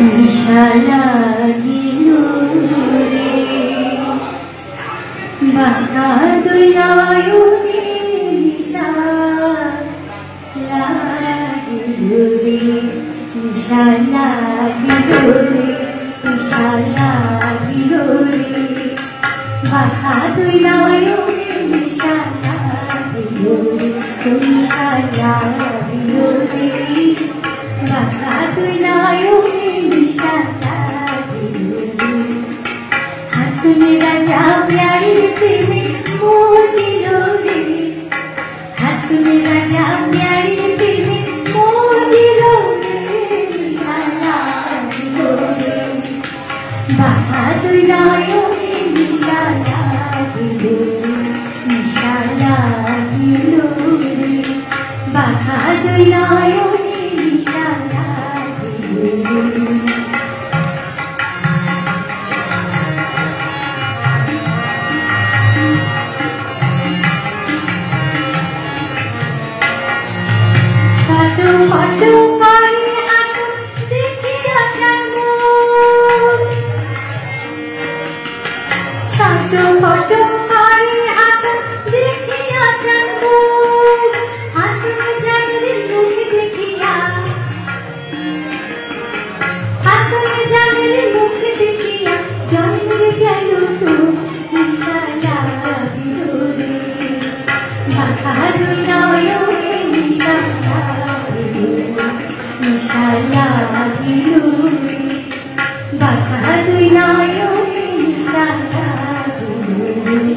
নিশা লাগিল রে বাঁকা দুই নয়নে নিশা লাগিল রে নিশা লাগিল রে নিশা লাগিল রে বাঁকা দুই নয়নে নিশা লাগিল রে নিশা লাগিল রে বাঁকা দুই নয়নে নিশা লাগিল রে হাসনে রাজা প্যারি প্রেমে মজিল রে হাসনে রাজা প্যারি প্রেমে মজিল রে নিশা লাগিল রে বাঁকা দুই নয়নে নিশা লাগিল রে নিশা লাগিল রে বাঁকা দুই নয়নে নিশা লাগিল রে সাধু ফটো করে আসো দেখিয়া জানো সাধু ফটো করে আসো দেখিয়া জানো হাসনে জানলে মুখ দেখিয়া হাসনে জানলে মুখ দেখিয়া জন্মে গেল তো নিশা লাগিল রে বাঁকা দুই নয়নে নিশা নিশা লাগিল রে বাঁকা দুই নয়নে নিশা লাগিল রে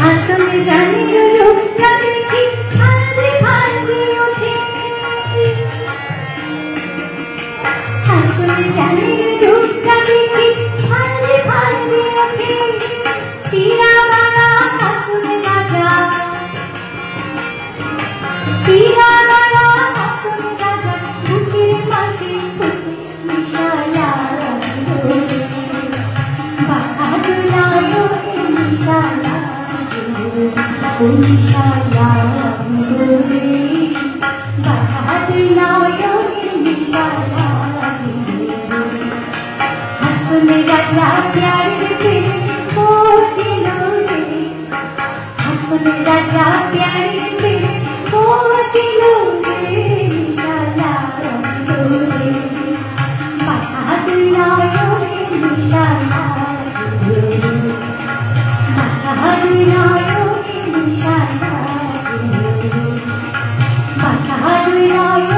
হাসনে জানিল লোকটা দেখি ফালবে ফালবে ওঠে হাসনে জানিল লোকটা দেখি ফালবে ফালবে ওঠে সিরা বাড়া হাসনে রাজা সিরা বাড়া হাসনে রাজা বুকের মাঝে ফুটে নিশা লাগিল রে বাঁকা দুই নয়নে নিশা লাগিল রে নিশা লাগিল রে বাঁকা দুই নয়নে নিশা লাগিল রে হাসনে রাজা প্যারি প্রেমে মজিল রে হাসনে রাজা প্যারি প্রেমে মজিল রে নিশা লাগিল রে বাঁকা দুই নয়নে নিশা লাগিল রে বাঁকা দুই নয়নে নিশা লাগিল রে বাঁকা দুই নয়নে